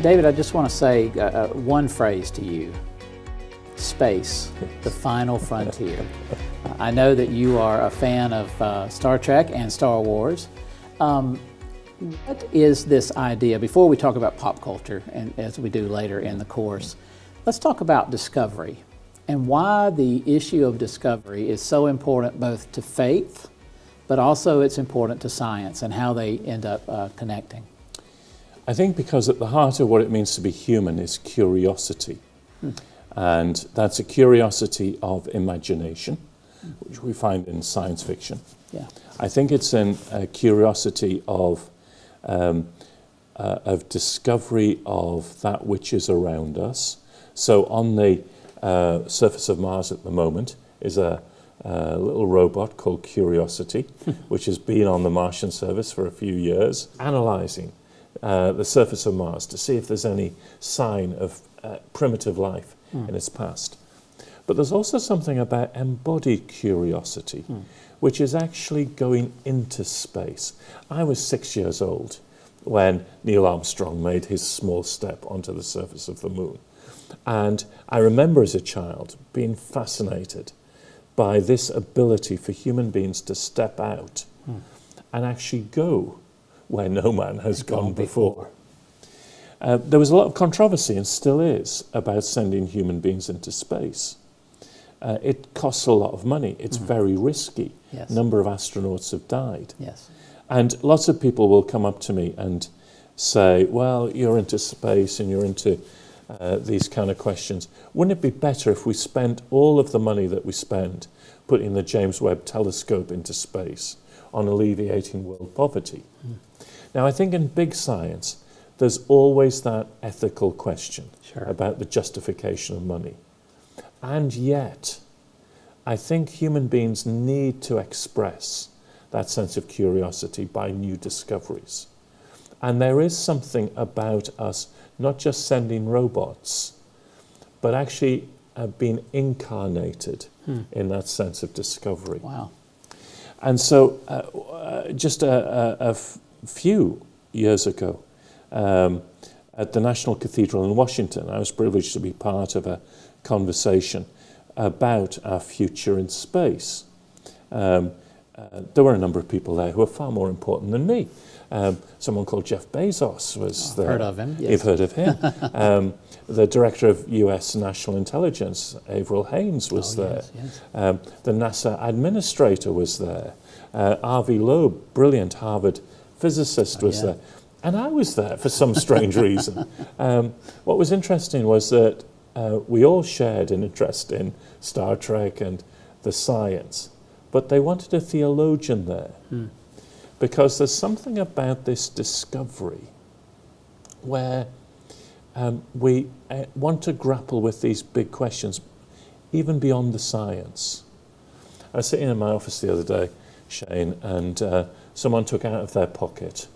David, I just want to say one phrase to you. Space, the final frontier. I know that you are a fan of Star Trek and Star Wars. What is this idea, before we talk about pop culture, and as we do later in the course, let's talk about discovery and why the issue of discovery is so important both to faith, but also it's important to science and how they end up connecting. I think because at the heart of what it means to be human is curiosity. And that's a curiosity of imagination, which we find in science fiction. Yeah. I think it's a curiosity of discovery of that which is around us. So on the surface of Mars at the moment is a little robot called Curiosity, which has been on the Martian surface for a few years, analysing the surface of Mars to see if there's any sign of primitive life in its past. But there's also something about embodied curiosity, which is actually going into space. I was 6 years old when Neil Armstrong made his small step onto the surface of the moon. And I remember as a child being fascinated by this ability for human beings to step out and actually go where no man has gone before. There was a lot of controversy, and still is, about sending human beings into space. It costs a lot of money. It's very risky. Yes. A number of astronauts have died. Yes. And lots of people will come up to me and say, well, you're into space and you're into these kind of questions. Wouldn't it be better if we spent all of the money that we spend putting the James Webb Telescope into space on alleviating world poverty? Now, I think in big science, there's always that ethical question about the justification of money. And yet, I think human beings need to express that sense of curiosity by new discoveries. And there is something about us not just sending robots, but actually being incarnated in that sense of discovery. Wow. And so just a few years ago, at the National Cathedral in Washington, I was privileged to be part of a conversation about our future in space. There were a number of people there who were far more important than me. Someone called Jeff Bezos was there. Heard of him, yes. You've heard of him. The director of US National Intelligence, Avril Haines, was there. Yes. The NASA administrator was there. R.V. Loeb, brilliant Harvard physicist, was there. And I was there for some strange reason. What was interesting was that we all shared an interest in Star Trek and the science, but they wanted a theologian there. Because there's something about this discovery where we want to grapple with these big questions, even beyond the science. I was sitting in my office the other day, Shane, and someone took out of their pocket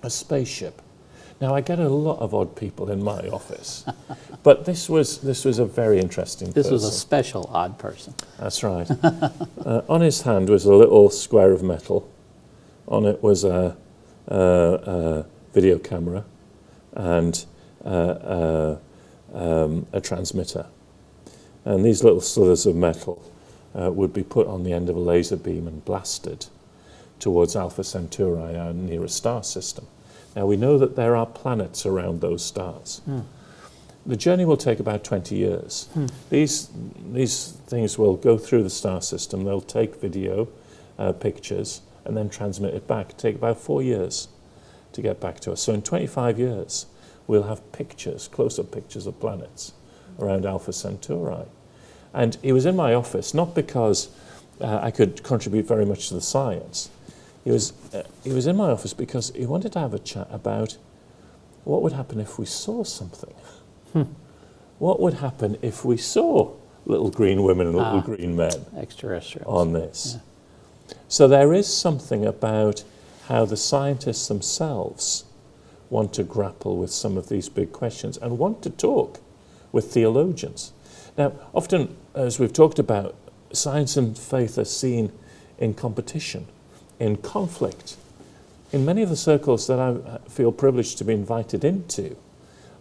a spaceship. Now, I get a lot of odd people in my office, but this was a very interesting person. This was a special odd person. That's right. On his hand was a little square of metal. On it was a video camera and a transmitter. And these little slivers of metal would be put on the end of a laser beam and blasted towards Alpha Centauri, our nearest star system. Now, we know that there are planets around those stars. The journey will take about 20 years. These things will go through the star system. They'll take video, pictures, and then transmit it back. It'll take about 4 years to get back to us. So in 25 years, we'll have pictures, close-up pictures of planets around Alpha Centauri. And he was in my office, not because I could contribute very much to the science. He was in my office because he wanted to have a chat about what would happen if we saw something. What would happen if we saw little green women and little green men Extraterrestrials. on this? Yeah. So there is something about how the scientists themselves want to grapple with some of these big questions and want to talk with theologians. Now, often, as we've talked about, science and faith are seen in competition, in conflict. In many of the circles that I feel privileged to be invited into,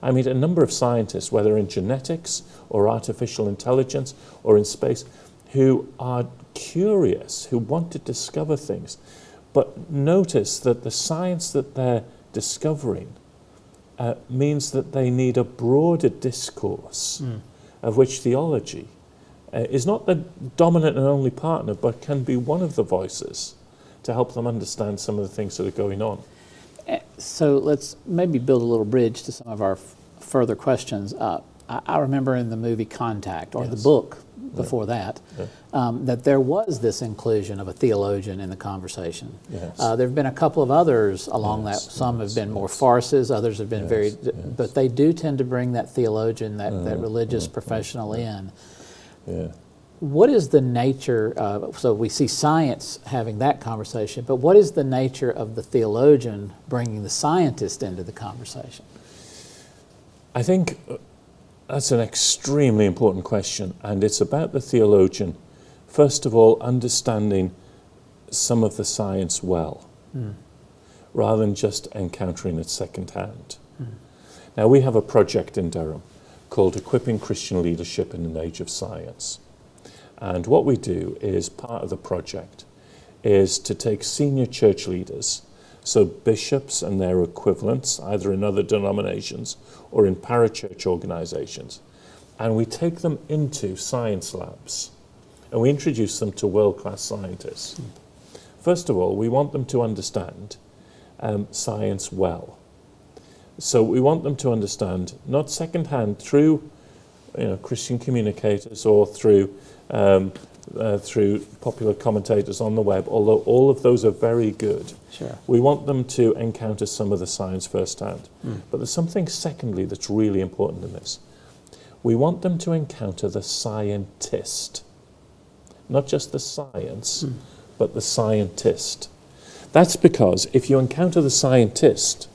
I meet a number of scientists, whether in genetics or artificial intelligence or in space, who are curious, who want to discover things, but notice that the science that they're discovering means that they need a broader discourse, of which theology is not the dominant and only partner, but can be one of the voices to help them understand some of the things that are going on. So let's maybe build a little bridge to some of our further questions. I remember in the movie Contact, or the book before that, that there was this inclusion of a theologian in the conversation. Yes. There have been a couple of others along that. Some have been more farces, others have been but they do tend to bring that theologian, that religious professional in. Yeah. What is the nature of, so we see science having that conversation, but what is the nature of the theologian bringing the scientist into the conversation? I think that's an extremely important question, and it's about the theologian, first of all, understanding some of the science well, rather than just encountering it secondhand. Now, we have a project in Durham called Equipping Christian Leadership in an Age of Science. And what we do is, part of the project is to take senior church leaders, so bishops and their equivalents, either in other denominations or in parachurch organizations, and we take them into science labs and we introduce them to world-class scientists. First of all, we want them to understand science well. So we want them to understand, not secondhand through Christian communicators or through popular commentators on the web, although all of those are very good. Sure. We want them to encounter some of the science firsthand. But there's something secondly that's really important in this. We want them to encounter the scientist. Not just the science, but the scientist. That's because if you encounter the scientist,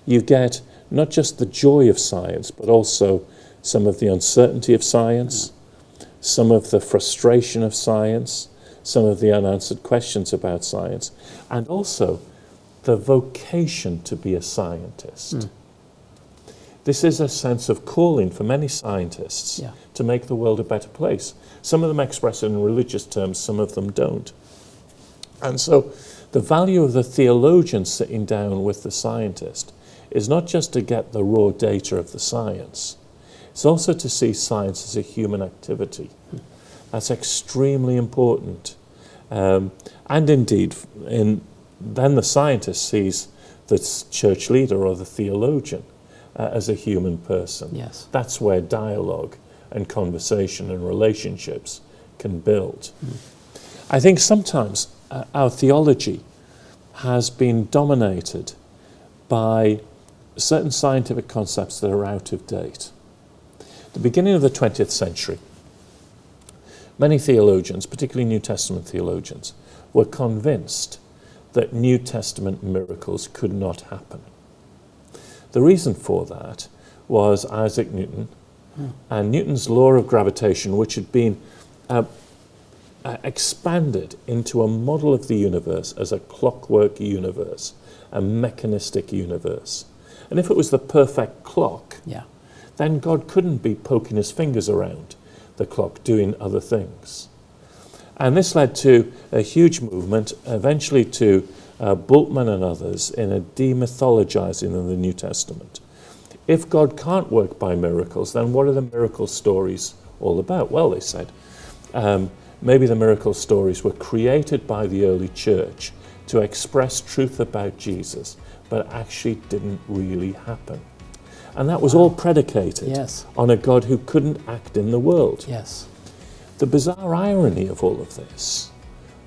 you get not just the joy of science, but also some of the uncertainty of science, some of the frustration of science, some of the unanswered questions about science, and also the vocation to be a scientist. This is a sense of calling for many scientists to make the world a better place. Some of them express it in religious terms, some of them don't. And so the value of the theologian sitting down with the scientist is not just to get the raw data of the science, it's also to see science as a human activity. That's extremely important. And indeed, then the scientist sees the church leader or the theologian as a human person. Yes. That's where dialogue and conversation and relationships can build. I think sometimes our theology has been dominated by certain scientific concepts that are out of date. At the beginning of the 20th century, many theologians, particularly New Testament theologians, were convinced that New Testament miracles could not happen. The reason for that was Isaac Newton and Newton's law of gravitation, which had been expanded into a model of the universe as a clockwork universe, a mechanistic universe. And if it was the perfect clock, then God couldn't be poking his fingers around the clock doing other things. And this led to a huge movement, eventually to Bultmann and others, in a demythologizing of the New Testament. If God can't work by miracles, then what are the miracle stories all about? Well, they said, maybe the miracle stories were created by the early church to express truth about Jesus, but actually didn't really happen. And that was all predicated on a God who couldn't act in the world. The bizarre irony of all of this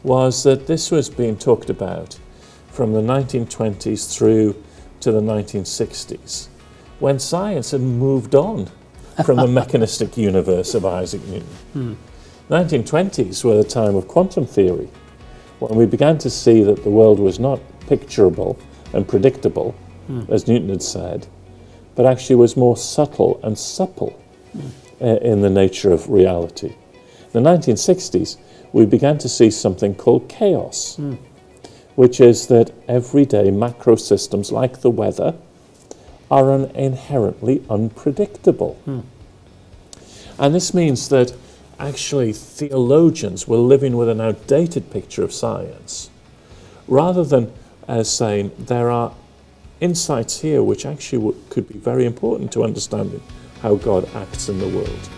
was that this was being talked about from the 1920s through to the 1960s, when science had moved on from the mechanistic universe of Isaac Newton. 1920s were the time of quantum theory, when we began to see that the world was not picturable and predictable, as Newton had said, but actually was more subtle and supple in the nature of reality. In the 1960s, we began to see something called chaos, which is that everyday macro systems like the weather are inherently unpredictable. And this means that actually theologians were living with an outdated picture of science, rather than saying there are insights here which actually could be very important to understanding how God acts in the world.